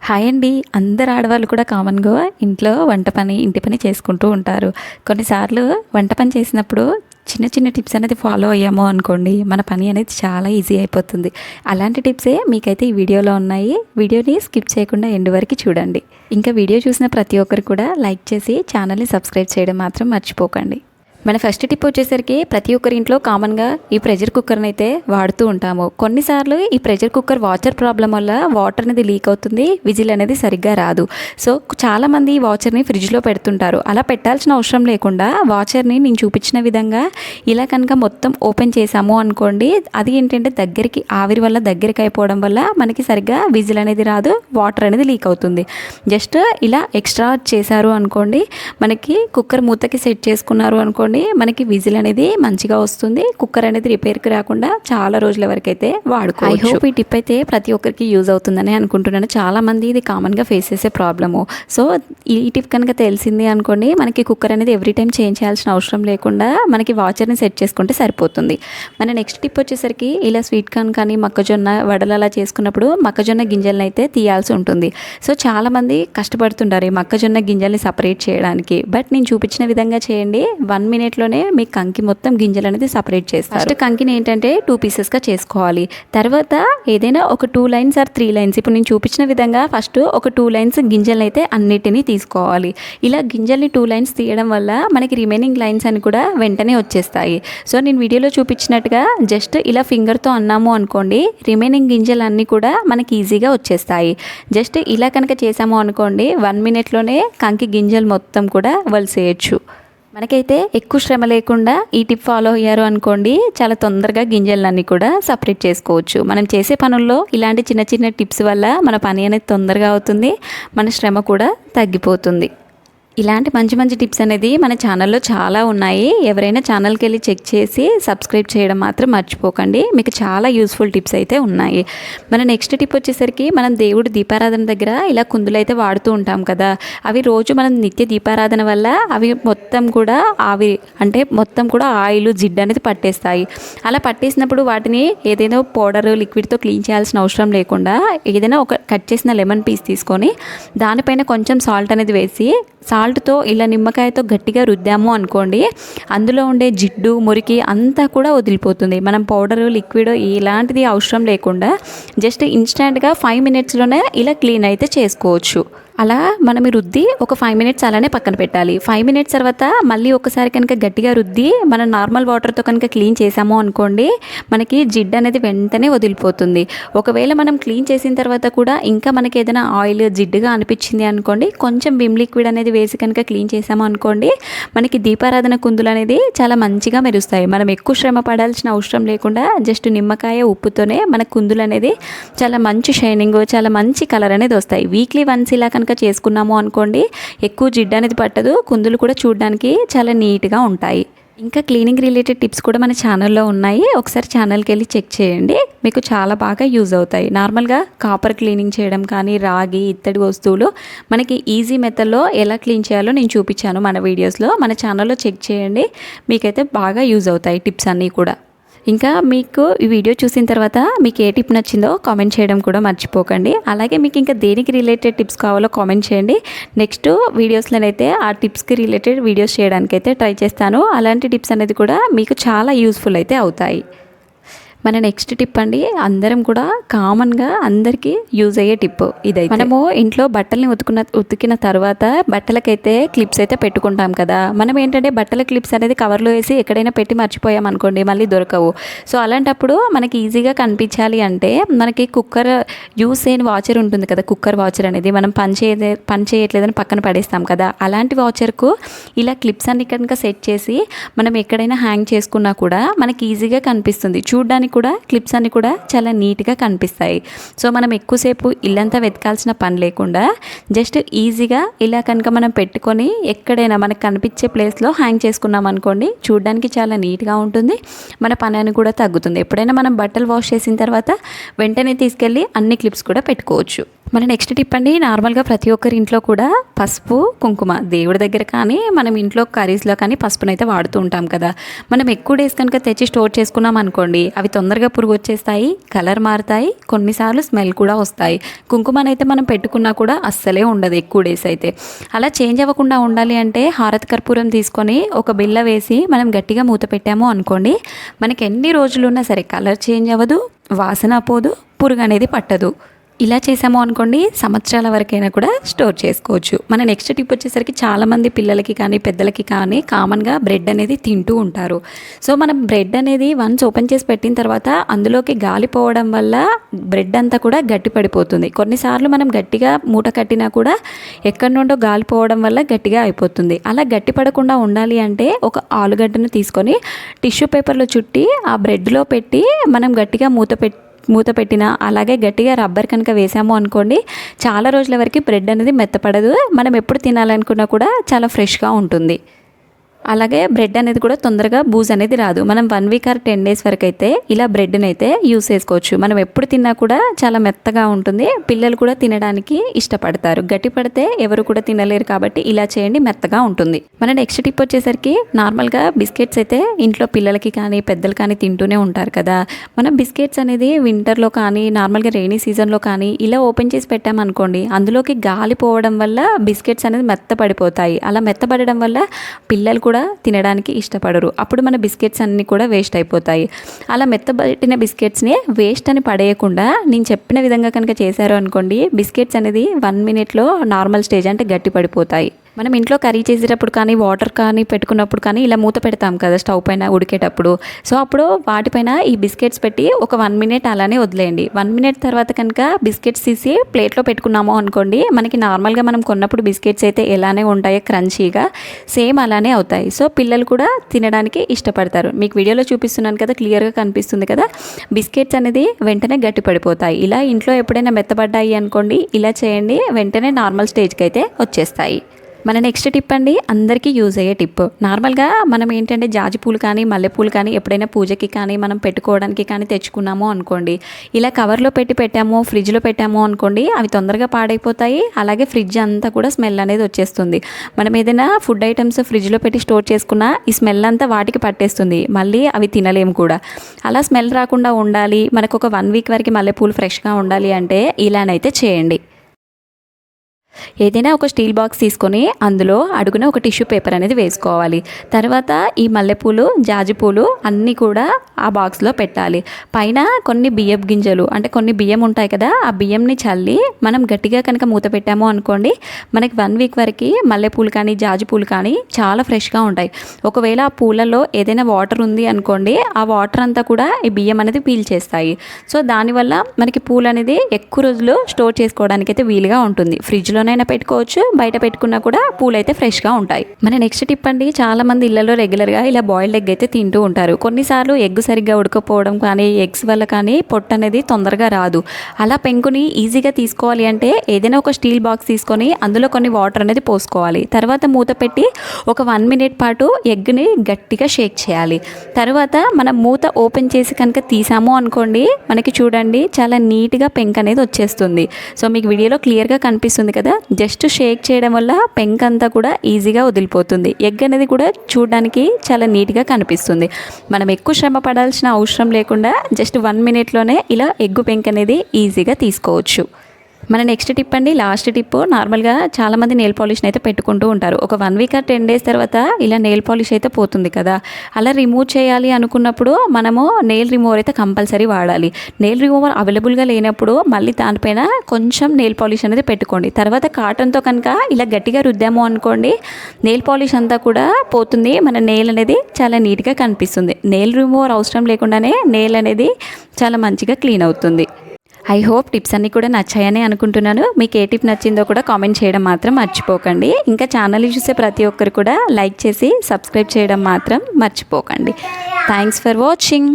Hi అండి. అందరు ఆడవాళ్ళు కూడా కామన్గా ఇంట్లో వంట పని, ఇంటి పని చేసుకుంటూ ఉంటారు. కొన్నిసార్లు వంట పని చేసినప్పుడు చిన్న చిన్న టిప్స్ అనేది ఫాలో అయ్యాము అనుకోండి, మన పని అనేది చాలా ఈజీ అయిపోతుంది. అలాంటి టిప్సే మీకైతే ఈ వీడియోలో ఉన్నాయి. వీడియోని స్కిప్ చేయకుండా ఎండ్ వరకు చూడండి. ఇంకా వీడియో చూసిన ప్రతి ఒక్కరు కూడా లైక్ చేసి ఛానల్ని సబ్స్క్రైబ్ చేయడం మాత్రం మర్చిపోకండి. మన ఫస్ట్ టిప్ వచ్చేసరికి ప్రతి ఒక్కరి ఇంట్లో కామన్గా ఈ ప్రెషర్ కుక్కర్ని అయితే వాడుతూ ఉంటాము. కొన్నిసార్లు ఈ ప్రెషర్ కుక్కర్ వాచర్ ప్రాబ్లం వల్ల వాటర్ అనేది లీక్ అవుతుంది, విజిల్ అనేది సరిగ్గా రాదు. సో చాలామంది ఈ వాచర్ని ఫ్రిడ్జ్లో పెడుతుంటారు. అలా పెట్టాల్సిన అవసరం లేకుండా వాచర్ని నేను చూపించిన విధంగా ఇలా కనుక మొత్తం ఓపెన్ చేసాము అనుకోండి, అది ఏంటంటే దగ్గరికి ఆవిరి వల్ల దగ్గరికి అయిపోవడం వల్ల మనకి సరిగ్గా విజిల్ అనేది రాదు, వాటర్ అనేది లీక్ అవుతుంది. జస్ట్ ఇలా ఎక్స్ట్రా చేశారు అనుకోండి, మనకి కుక్కర్ మూతకి సెట్ చేసుకున్నారు అనుకోండి, మనకి విజిల్ అనేది మంచిగా వస్తుంది. కుక్కర్ అనేది రిపేర్కి రాకుండా చాలా రోజుల వరకు అయితే వాడుకోవచ్చు. ఐ హోప్ ఈ టిప్ అయితే ప్రతి ఒక్కరికి యూజ్ అవుతుందని అనుకుంటున్నాను. చాలా మంది ఇది కామన్గా ఫేస్ చేసే ప్రాబ్లము. సో ఈ టిప్ కనుక తెలిసింది అనుకోండి, మనకి కుక్కర్ అనేది ఎవ్రీ టైం చేంజ్ చేయాల్సిన అవసరం లేకుండా మనకి వాచర్ని సెట్ చేసుకుంటే సరిపోతుంది. మన నెక్స్ట్ టిప్ వచ్చేసరికి ఇలా స్వీట్ కార్న్ కానీ మొక్కజొన్న వడలు అలా చేసుకున్నప్పుడు మొక్కజొన్న గింజలను అయితే తీయాల్సి ఉంటుంది. సో చాలామంది కష్టపడుతుంటారు ఈ మొక్కజొన్న గింజల్ని సపరేట్ చేయడానికి. బట్ నేను చూపించిన విధంగా చేయండి, 1 మినిట్లోనే మీ కంకి మొత్తం గింజలు అనేది సపరేట్ చేస్తారు. ఫస్ట్ కంకిని ఏంటంటే 2 పీసెస్గా చేసుకోవాలి. తర్వాత ఏదైనా ఒక 2 లైన్స్ ఆర్ 3 లైన్స్, ఇప్పుడు నేను చూపించిన విధంగా ఫస్ట్ ఒక 2 లైన్స్ గింజలు అయితే అన్నిటినీ తీసుకోవాలి. ఇలా గింజల్ని 2 లైన్స్ తీయడం వల్ల మనకి రిమైనింగ్ లైన్స్ అని కూడా వెంటనే వచ్చేస్తాయి. సో నేను వీడియోలో చూపించినట్టుగా జస్ట్ ఇలా ఫింగర్తో అన్నాము అనుకోండి, రిమైనింగ్ గింజలు అన్నీ కూడా మనకి ఈజీగా వచ్చేస్తాయి. జస్ట్ ఇలా కనుక చేసాము అనుకోండి, 1 మినిట్లోనే కంకి గింజలు మొత్తం కూడా వలిసేయచ్చు. మనకైతే ఎక్కువ శ్రమ లేకుండా ఈ టిప్ ఫాలో అయ్యారు అనుకోండి, చాలా తొందరగా గింజలన్నీ కూడా సపరేట్ చేసుకోవచ్చు. మనం చేసే పనుల్లో ఇలాంటి చిన్న చిన్న టిప్స్ వల్ల మన పని అనేది తొందరగా అవుతుంది, మన శ్రమ కూడా తగ్గిపోతుంది. ఇలాంటి మంచి మంచి టిప్స్ అనేది మన ఛానల్లో చాలా ఉన్నాయి. ఎవరైనా ఛానల్కి వెళ్ళి చెక్ చేసి సబ్స్క్రైబ్ చేయడం మాత్రం మర్చిపోకండి. మీకు చాలా యూస్ఫుల్ టిప్స్ అయితే ఉన్నాయి. మన నెక్స్ట్ టిప్ వచ్చేసరికి మనం దేవుడు దీపారాధన దగ్గర ఇలా కుందులు అయితే వాడుతూ ఉంటాం కదా, అవి రోజు మనం నిత్య దీపారాధన వల్ల అవి మొత్తం కూడా మొత్తం కూడా ఆయిల్ జిడ్డు అనేది పట్టేస్తాయి. అలా పట్టేసినప్పుడు వాటిని ఏదైనా పౌడర్ లిక్విడ్తో క్లీన్ చేయాల్సిన అవసరం లేకుండా ఏదైనా ఒక కట్ చేసిన లెమన్ పీస్ తీసుకొని దానిపైన కొంచెం సాల్ట్ అనేది వేసి, సాల్ట్తో ఇలా నిమ్మకాయతో గట్టిగా రుద్దాము అనుకోండి, అందులో ఉండే జిడ్డు మురికి అంతా కూడా వదిలిపోతుంది. మనం పౌడరు లిక్విడ్ ఇలాంటిది అవసరం లేకుండా జస్ట్ ఇన్స్టెంట్గా 5 మినిట్స్లోనే ఇలా క్లీన్ అయితే చేసుకోవచ్చు. అలా మనం రుద్ది ఒక 5 మినిట్స్ అలానే పక్కన పెట్టాలి. 5 మినిట్స్ తర్వాత మళ్ళీ ఒకసారి కనుక గట్టిగా రుద్ది మనం నార్మల్ వాటర్తో కనుక క్లీన్ చేసాము అనుకోండి, మనకి జిడ్డు అనేది వెంటనే వదిలిపోతుంది. ఒకవేళ మనం క్లీన్ చేసిన తర్వాత కూడా ఇంకా మనకి ఏదైనా ఆయిల్ జిడ్డుగా అనిపించింది అనుకోండి, కొంచెం విమ్ లిక్విడ్ అనేది వేసి కనుక క్లీన్ చేసాము అనుకోండి, మనకి దీపారాధన కుందులు అనేది చాలా మంచిగా మెరుస్తాయి. మనం ఎక్కువ శ్రమ పడాల్సిన అవసరం లేకుండా జస్ట్ నిమ్మకాయ ఉప్పుతోనే మన కుందులు అనేది చాలా మంచి షైనింగ్, చాలా మంచి కలర్ అనేది వస్తాయి. వీక్లీ వన్స్ ఇలా కనుక చేసుకున్నాము అనుకోండి, ఎక్కువ జిడ్డు అనేది పట్టదు, కుందులు కూడా చూడడానికి చాలా నీట్గా ఉంటాయి. ఇంకా క్లీనింగ్ రిలేటెడ్ టిప్స్ కూడా మన ఛానల్లో ఉన్నాయి. ఒకసారి ఛానల్కి వెళ్ళి చెక్ చేయండి, మీకు చాలా బాగా యూజ్ అవుతాయి. నార్మల్గా కాపర్ క్లీనింగ్ చేయడం కానీ, రాగి ఇత్తడి వస్తువులు మనకి ఈజీ మెథడ్లో ఎలా క్లీన్ చేయాలో నేను చూపించాను మన వీడియోస్లో. మన ఛానల్లో చెక్ చేయండి, మీకైతే బాగా యూజ్ అవుతాయి టిప్స్ అన్నీ కూడా. ఇంకా మీకు ఈ వీడియో చూసిన తర్వాత మీకు ఏ టిప్ నచ్చిందో కామెంట్ చేయడం కూడా మర్చిపోకండి. అలాగే మీకు ఇంకా దేనికి రిలేటెడ్ టిప్స్ కావాలో కామెంట్ చేయండి. నెక్స్ట్ వీడియోస్లోనైతే ఆ టిప్స్కి రిలేటెడ్ వీడియోస్ చేయడానికైతే ట్రై చేస్తాను. అలాంటి టిప్స్ అనేది కూడా మీకు చాలా యూస్ఫుల్ అయితే అవుతాయి. మన నెక్స్ట్ టిప్ అండి, అందరం కూడా కామన్గా అందరికీ యూజ్ అయ్యే టిప్ ఇదైతే. మనము ఇంట్లో బట్టల్ని ఉతికిన తర్వాత బట్టలకైతే క్లిప్స్ అయితే పెట్టుకుంటాం కదా. మనం ఏంటంటే బట్టల క్లిప్స్ అనేది కవర్లో వేసి ఎక్కడైనా పెట్టి మర్చిపోయాం అనుకోండి, మళ్ళీ దొరకవు. సో అలాంటప్పుడు మనకి ఈజీగా కనిపించాలి అంటే మనకి కుక్కర్ యూస్ అయిన వాచర్ ఉంటుంది కదా, కుక్కర్ వాచర్ అనేది మనం పని చేయట్లేదని పక్కన పడేస్తాం కదా, అలాంటి వాచర్కు ఇలా క్లిప్స్ అన్ని కనుక సెట్ చేసి మనం ఎక్కడైనా హ్యాంగ్ చేసుకున్నా కూడా మనకి ఈజీగా కనిపిస్తుంది. చూడడానికి కూడా క్లిప్స్ అన్ని కూడా చాలా నీట్గా కనిపిస్తాయి. సో మనం ఎక్కువసేపు ఇల్లంతా వెతకాల్సిన పని లేకుండా జస్ట్ ఈజీగా ఇలా కనుక మనం పెట్టుకొని ఎక్కడైనా మనకు కనిపించే ప్లేస్లో హ్యాంగ్ చేసుకున్నాం అనుకోండి, చూడడానికి చాలా నీట్గా ఉంటుంది, మన పని అని కూడా తగ్గుతుంది. ఎప్పుడైనా మనం బట్టలు వాష్ చేసిన తర్వాత వెంటనే తీసుకెళ్ళి అన్ని క్లిప్స్ కూడా పెట్టుకోవచ్చు. మన నెక్స్ట్ టిప్ అండి, నార్మల్గా ప్రతి ఒక్కరి ఇంట్లో కూడా పసుపు కుంకుమ దేవుడి దగ్గర కానీ మనం ఇంట్లో కర్రీస్లో కానీ పసుపునైతే వాడుతూ ఉంటాం కదా. మనం ఎక్కువ డేస్ కనుక తెచ్చి స్టోర్ చేసుకున్నాం అనుకోండి, అవి తొందరగా పురుగు వచ్చేస్తాయి, కలర్ మారుతాయి, కొన్నిసార్లు స్మెల్ కూడా వస్తాయి. కుంకుమనైతే మనం పెట్టుకున్నా కూడా అస్సలే ఉండదు ఎక్కువ డేస్ అయితే. అలా చేంజ్ అవ్వకుండా ఉండాలి అంటే హారతి కర్పూరం తీసుకొని ఒక బిళ్ళ వేసి మనం గట్టిగా మూత పెట్టాము అనుకోండి, మనకి ఎన్ని రోజులు ఉన్నా సరే కలర్ చేంజ్ అవ్వదు, వాసన పోదు, పురుగు అనేది పట్టదు. ఇలా చేసాము అనుకోండి, సంవత్సరాల వరకైనా కూడా స్టోర్ చేసుకోవచ్చు. మన నెక్స్ట్ టిప్ వచ్చేసరికి చాలామంది పిల్లలకి కానీ పెద్దలకి కానీ కామన్గా బ్రెడ్ అనేది తింటూ ఉంటారు. సో మనం బ్రెడ్ అనేది వన్స్ ఓపెన్ చేసి పెట్టిన తర్వాత అందులోకి గాలి పోవడం వల్ల బ్రెడ్ అంతా కూడా గట్టి పడిపోతుంది. కొన్నిసార్లు మనం గట్టిగా మూట కట్టినా కూడా ఎక్కడి నుండో గాలి పోవడం వల్ల గట్టిగా అయిపోతుంది. అలా గట్టి పడకుండా ఉండాలి అంటే ఒక ఆలుగడ్డను తీసుకొని టిష్యూ పేపర్లో చుట్టి ఆ బ్రెడ్లో పెట్టి మనం గట్టిగా మూత పెట్టినా అలాగే గట్టిగా రబ్బర్ కనుక వేసాము అనుకోండి, చాలా రోజుల వరకు బ్రెడ్ అనేది మెత్తపడదు. మనం ఎప్పుడు తినాలనుకున్నా కూడా చాలా ఫ్రెష్గా ఉంటుంది. అలాగే బ్రెడ్ అనేది కూడా తొందరగా బూజ్ అనేది రాదు. మనం 1 వీక్ ఆర్ 10 డేస్ వరకు అయితే ఇలా బ్రెడ్ని అయితే యూస్ చేసుకోవచ్చు. మనం ఎప్పుడు తిన్నా కూడా చాలా మెత్తగా ఉంటుంది. పిల్లలు కూడా తినడానికి ఇష్టపడతారు. గట్టి పడితే ఎవరు కూడా తినలేరు కాబట్టి ఇలా చేయండి, మెత్తగా ఉంటుంది. మన నెక్స్ట్ టిప్ వచ్చేసరికి నార్మల్గా బిస్కెట్స్ అయితే ఇంట్లో పిల్లలకి కానీ పెద్దలు కానీ తింటూనే ఉంటారు కదా. మనం బిస్కెట్స్ అనేది వింటర్లో కానీ నార్మల్గా రెయినీ సీజన్లో కానీ ఇలా ఓపెన్ చేసి పెట్టామనుకోండి, అందులోకి గాలి పోవడం వల్ల బిస్కెట్స్ అనేది మెత్తపడిపోతాయి. అలా మెత్తపడడం వల్ల పిల్లలు కూడా తినడానికి ఇష్టపడరు. అప్పుడు మన బిస్కెట్స్ అన్నీ కూడా వేస్ట్ అయిపోతాయి. అలా మెత్తబట్టిన బిస్కెట్స్ని వేస్ట్ అని పడేయకుండా నేను చెప్పిన విధంగా కనుక చేశారు అనుకోండి, బిస్కెట్స్ అనేది 1 మినిట్లో నార్మల్ స్టేజ్ అంటే గట్టి పడిపోతాయి. మనం ఇంట్లో కర్రీ చేసేటప్పుడు కానీ వాటర్ కానీ పెట్టుకున్నప్పుడు కానీ ఇలా మూత పెడతాం కదా స్టవ్ పైన ఉడికేటప్పుడు. సో అప్పుడు వాటిపైన ఈ బిస్కెట్స్ పెట్టి ఒక 1 మినిట్ అలానే వదిలేయండి. 1 మినిట్ తర్వాత కనుక బిస్కెట్స్ తీసి ప్లేట్లో పెట్టుకున్నాము అనుకోండి, మనకి నార్మల్గా మనం కొన్నప్పుడు బిస్కెట్స్ అయితే ఎలానే ఉంటాయో క్రంచీగా, సేమ్ అలానే అవుతాయి. సో పిల్లలు కూడా తినడానికి ఇష్టపడతారు. మీకు వీడియోలో చూపిస్తున్నాను కదా, క్లియర్గా కనిపిస్తుంది కదా, బిస్కెట్స్ అనేది వెంటనే గట్టి పడిపోతాయి. ఇలా ఇంట్లో ఎప్పుడైనా మెత్తబడ్డాయి అనుకోండి, ఇలా చేయండి, వెంటనే నార్మల్ స్టేజ్కి అయితే వచ్చేస్తాయి. మన నెక్స్ట్ టిప్ అండి, అందరికీ యూజ్ అయ్యే టిప్. నార్మల్గా మనం ఏంటంటే జాజి పూలు కానీ మల్లెపూలు కానీ ఎప్పుడైనా పూజకి కానీ మనం పెట్టుకోవడానికి కానీ తెచ్చుకున్నాము అనుకోండి, ఇలా కవర్లో పెట్టాము, ఫ్రిడ్జ్లో పెట్టాము అనుకోండి, అవి తొందరగా పాడైపోతాయి. అలాగే ఫ్రిడ్జ్ అంతా కూడా స్మెల్ అనేది వచ్చేస్తుంది. మనం ఏదైనా ఫుడ్ ఐటమ్స్ ఫ్రిడ్జ్లో పెట్టి స్టోర్ చేసుకున్నా ఈ స్మెల్ అంతా వాటికి పట్టేస్తుంది, మళ్ళీ అవి తినలేము కూడా. అలా స్మెల్ రాకుండా ఉండాలి, మనకు ఒక 1 వీక్ వరకు మల్లెపూలు ఫ్రెష్గా ఉండాలి అంటే ఇలానైతే చేయండి. ఏదైనా ఒక స్టీల్ బాక్స్ తీసుకొని అందులో అడుగున ఒక టిష్యూ పేపర్ అనేది వేసుకోవాలి. తర్వాత ఈ మల్లెపూలు జాజిపూలు అన్నీ కూడా ఆ బాక్స్లో పెట్టాలి. పైన కొన్ని బియ్యపు గింజలు అంటే కొన్ని బియ్యం ఉంటాయి కదా, ఆ బియ్యంని చల్లి మనం గట్టిగా కనుక మూత పెట్టాము అనుకోండి, మనకి 1 వీక్ వరకు మల్లెపూలు కానీ జాజిపూలు కానీ చాలా ఫ్రెష్గా ఉంటాయి. ఒకవేళ ఆ పూలలో ఏదైనా వాటర్ ఉంది అనుకోండి, ఆ వాటర్ అంతా కూడా ఈ బియ్యం అనేది పీల్చేస్తాయి. సో దానివల్ల మనకి పూలు అనేది ఎక్కువ రోజులు స్టోర్ చేసుకోవడానికి అయితే వీలుగా ఉంటుంది. ఫ్రిడ్జ్లో అయినా పెట్టుకోవచ్చు, బయట పెట్టుకున్నా కూడా పూలు అయితే ఫ్రెష్గా ఉంటాయి. మన నెక్స్ట్ టిప్ అండి, చాలా మంది ఇళ్లలో రెగ్యులర్గా ఇలా బాయిల్డ్ ఎగ్ అయితే తింటూ ఉంటారు. కొన్నిసార్లు ఎగ్ సరిగ్గా ఉడకపోవడం కానీ ఎగ్స్ వల్ల కానీ పొట్టు అనేది తొందరగా రాదు. అలా పెంకుని ఈజీగా తీసుకోవాలి అంటే ఏదైనా ఒక స్టీల్ బాక్స్ తీసుకొని అందులో కొన్ని వాటర్ అనేది పోసుకోవాలి. తర్వాత మూత పెట్టి ఒక 1 మినిట్ పాటు ఎగ్ని గట్టిగా షేక్ చేయాలి. తర్వాత మనం మూత ఓపెన్ చేసి కనుక తీసాము అనుకోండి, మనకి చూడండి చాలా నీట్గా పెంక్ అనేది వచ్చేస్తుంది. సో మీకు వీడియోలో క్లియర్గా కనిపిస్తుంది కదా, జస్ట్ షేక్ చేయడం వల్ల పెంక్ అంతా కూడా ఈజీగా వదిలిపోతుంది. ఎగ్ అనేది కూడా చూడడానికి చాలా నీట్గా కనిపిస్తుంది. మనం ఎక్కువ శ్రమ పడాల్సిన అవసరం లేకుండా జస్ట్ 1 మినిట్లోనే ఇలా ఎగ్ పెంక్ అనేది ఈజీగా తీసుకోవచ్చు. మన నెక్స్ట్ టిప్ అండి, లాస్ట్ టిప్. నార్మల్గా చాలామంది నెయిల్ పాలిష్ని అయితే పెట్టుకుంటూ ఉంటారు. ఒక 1 వీక్ ఆర్ 10 డేస్ తర్వాత ఇలా నెయిల్ పాలిష్ అయితే పోతుంది కదా. అలా రిమూవ్ చేయాలి అనుకున్నప్పుడు మనము నెయిల్ రిమూవర్ అయితే కంపల్సరీ వాడాలి. నెయిల్ రిమూవర్ అవైలబుల్గా లేనప్పుడు మళ్ళీ దానిపైన కొంచెం నెయిల్ పాలిష్ అనేది పెట్టుకోండి. తర్వాత కాటన్తో కనుక ఇలా గట్టిగా రుద్దాము అనుకోండి, నెయిల్ పాలిష్ అంతా కూడా పోతుంది. మన నెయిల్ అనేది చాలా నీట్గా కనిపిస్తుంది. నెయిల్ రిమూవర్ అవసరం లేకుండానే నెయిల్ అనేది చాలా మంచిగా క్లీన్ అవుతుంది. ఐ హోప్ టిప్స్ అన్నీ కూడా నచ్చాయని అనుకుంటున్నాను. మీకు ఏ టిప్ నచ్చిందో కూడా కామెంట్ చేయడం మాత్రం మర్చిపోకండి. ఇంకా ఛానల్ని చూసే ప్రతి ఒక్కరు కూడా లైక్ చేసి సబ్స్క్రైబ్ చేయడం మాత్రం మర్చిపోకండి. Thanks for watching.